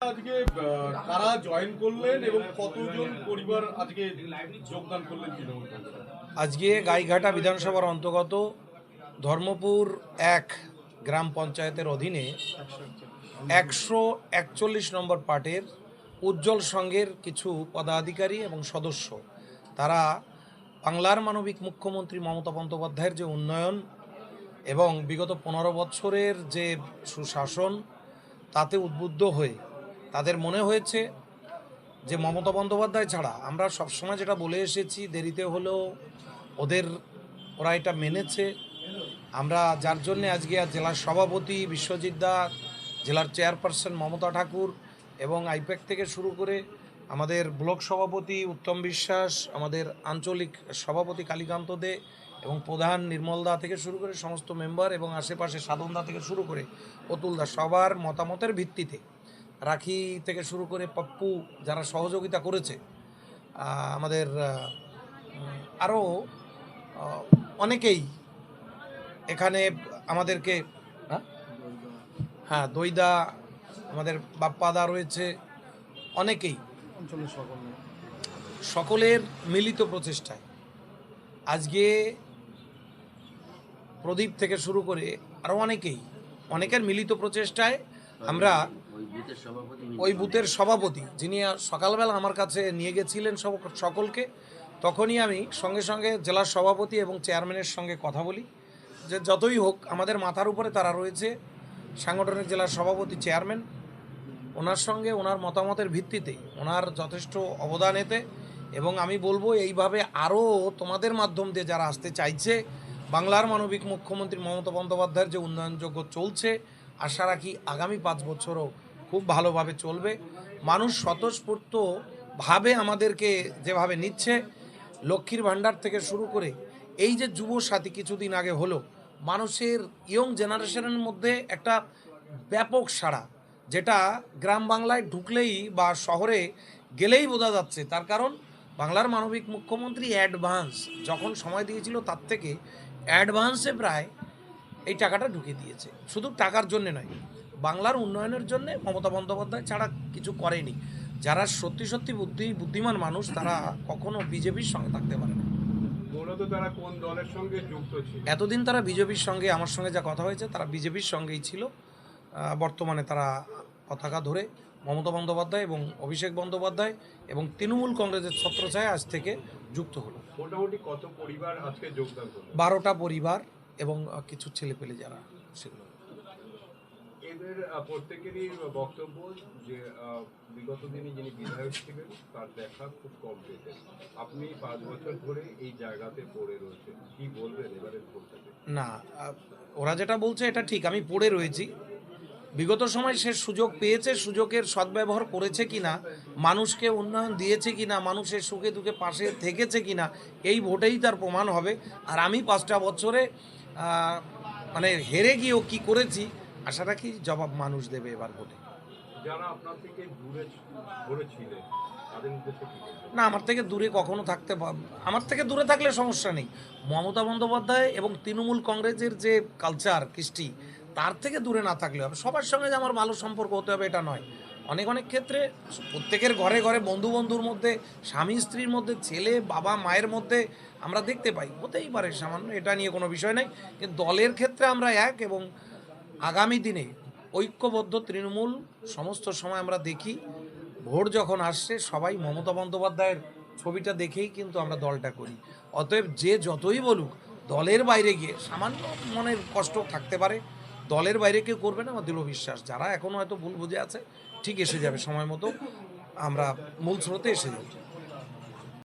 আজকে কারা জয়েন করলেন এবং কতজন পরিবার আজকে যোগদান করলেন তৃণমূল? আজকে গাইঘাটা বিধানসভার অন্তর্গত ধর্মপুর 1 গ্রাম পঞ্চায়েতের অধীনে 141 নম্বর পার্টের উজ্জ্বল সংঘের কিছু পদাধিকারী এবং সদস্য তারা বাংলার মানবিক মুখ্যমন্ত্রী মমতা বন্দ্যোপাধ্যায়ের যে উন্নয়ন এবং বিগত 15 বছরের যে সুশাসন তাতে উদ্বুদ্ধ হয়ে তাদের মনে হয়েছে যে মমতা বন্দ্যোপাধ্যায় ছাড়া আমরা সবসময় যেটা বলে এসেছি, দেরিতে হলেও ওরা এটা মেনেছে। আমরা যার জন্যে আজকে জেলার সভাপতি বিশ্বজিৎ দা, জেলার চেয়ারপারসন মমতা ঠাকুর এবং আইপ্যাক থেকে শুরু করে আমাদের ব্লক সভাপতি উত্তম বিশ্বাস, আমাদের আঞ্চলিক সভাপতি কালীকান্ত দে এবং প্রধান নির্মল দা থেকে শুরু করে সমস্ত মেম্বার এবং আশেপাশে সাধন দা থেকে শুরু করে অতুল দা, সবার মতামতের ভিত্তিতে রাখি থেকে শুরু করে পপ্পু যারা সহযোগিতা করেছে, আমাদের আরও অনেকেই এখানে আমাদেরকে দইদা, আমাদের বাপ্পাদা রয়েছে, অনেকেই সকলের মিলিত প্রচেষ্টায় আজকে প্রদীপ থেকে শুরু করে আরও অনেকের মিলিত প্রচেষ্টায় আমরা ওই বুথের সভাপতি যিনি সকালবেলা আমার কাছে নিয়ে গেছিলেন সকলকে, তখনই আমি সঙ্গে সঙ্গে জেলার সভাপতি এবং চেয়ারম্যানের সঙ্গে কথা বলি যে যতই হোক আমাদের মাথার উপরে তারা রয়েছে, সাংগঠনিক জেলার সভাপতি চেয়ারম্যান, ওনার সঙ্গে ওনার মতামতের ভিত্তিতে ওনার যথেষ্ট অবদান এতে। এবং আমি বলবো এইভাবে আরও তোমাদের মাধ্যম দিয়ে যারা আসতে চাইছে, বাংলার মানবিক মুখ্যমন্ত্রী মমতা বন্দ্যোপাধ্যায়ের যে উন্নয়নযোগ্য চলছে, আশা রাখি আগামী 5 বছরও খুব ভালোভাবে চলবে। মানুষ স্বতঃস্ফূর্তভাবে আমাদেরকে যেভাবে নিচ্ছে, লক্ষ্মীর ভাণ্ডার থেকে শুরু করে এই যে যুব সাথী কিছুদিন আগে হলো, মানুষের ইয়ং জেনারেশনের মধ্যে একটা ব্যাপক সাড়া, যেটা গ্রাম বাংলায় ঢুকলেই বা শহরে গেলেই বোঝা যাচ্ছে। তার কারণ বাংলার মানবিক মুখ্যমন্ত্রী অ্যাডভান্স যখন সময় দিয়েছিল তার থেকে অ্যাডভান্সে প্রায় এই টাকাটা ঢুকিয়ে দিয়েছে। শুধু টাকার জন্যে নয়, বাংলার উন্নয়নের জন্যে মমতা বন্দ্যোপাধ্যায় ছাড়া কিছু করেনি। যারা সত্যি বুদ্ধিমান মানুষ তারা কখনো বিজেপির সঙ্গে থাকতে পারে না। মূলত তারা কোন দলের সঙ্গে যুক্ত ছিল? এতদিন তারা বিজেপির সঙ্গে, আমার সঙ্গে যা কথা হয়েছে, তারা বিজেপির সঙ্গেই ছিল। বর্তমানে তারা পতাকা ধরে মমতা বন্দ্যোপাধ্যায় এবং অভিষেক বন্দ্যোপাধ্যায় এবং তৃণমূল কংগ্রেসের ছত্রছায়া আজ থেকে যুক্ত হলো। মোটামুটি কত পরিবার আজকে যোগদান করলো? 12টা পরিবার এবং কিছু ছেলেপেলে যারা সেগুলো। এদের প্রত্যেকেরই বক্তব্য যে বিগত দিনে যিনি বিধায়ক ছিলেন তার দেখা খুব কম পেতেন। আপনি 5 বছর ধরে এই জায়গাতে পড়ে রয়েছেন, কি বলবেন এবারে ভোটটাতে? না, ওরা যেটা বলছে এটা ঠিক, আমি পড়ে রয়েছি। বিগত সময় সে সুযোগ পেয়েছে, সুযোগের সদ্ব্যবহার করেছে কিনা, মানুষকে উন্নয়ন দিয়েছে কিনা, মানুষের সুখে দুঃখে পাশে থেকেছে কিনা, এই ভোটেই তার প্রমাণ হবে। আর আমি 5টা বছরে মানে হেরে গিয়েও কি করেছি আশা রাখি জবাব মানুষ দেবে এবার ভোটে। যারা আপনার থেকে দূরে ছিলেন তাদের উদ্দেশ্যে কি বলবেন? না, আমার থেকে দূরে কখনো আমার থেকে দূরে থাকলে সমস্যা নেই। মমতা বন্দ্যোপাধ্যায় এবং তৃণমূল কংগ্রেসের যে কালচার কৃষ্টি, তার থেকে দূরে না থাকলে হবে। সবার সঙ্গে যে আমার ভালো সম্পর্ক হতে হবে এটা নয়। অনেক ক্ষেত্রে প্রত্যেকের ঘরে ঘরে বন্ধুর মধ্যে, স্বামী স্ত্রীর মধ্যে, ছেলে বাবা মায়ের মধ্যে আমরা দেখতে পাই, হতেই পারে সামান্য, এটা নিয়ে কোনো বিষয় নেই। কিন্তু দলের ক্ষেত্রে আমরা এক, এবং আগামী দিনে ঐক্যবদ্ধ তৃণমূল সমস্ত সময় আমরা দেখি। ভোট যখন আসছে সবাই মমতা বন্দ্যোপাধ্যায়ের ছবিটা দেখেই কিন্তু আমরা দলটা করি। অতএব যে যতই বলুক, দলের বাইরে গিয়ে সামান্য মনের কষ্ট থাকতে পারে, দলের বাইরে কেউ করবে না আমার দৃঢ় বিশ্বাস। যারা এখনও হয়তো ভুল বুঝে আছে, ঠিক এসে যাবে সময় মতো, আমরা মূল স্রোতে এসে যাবো।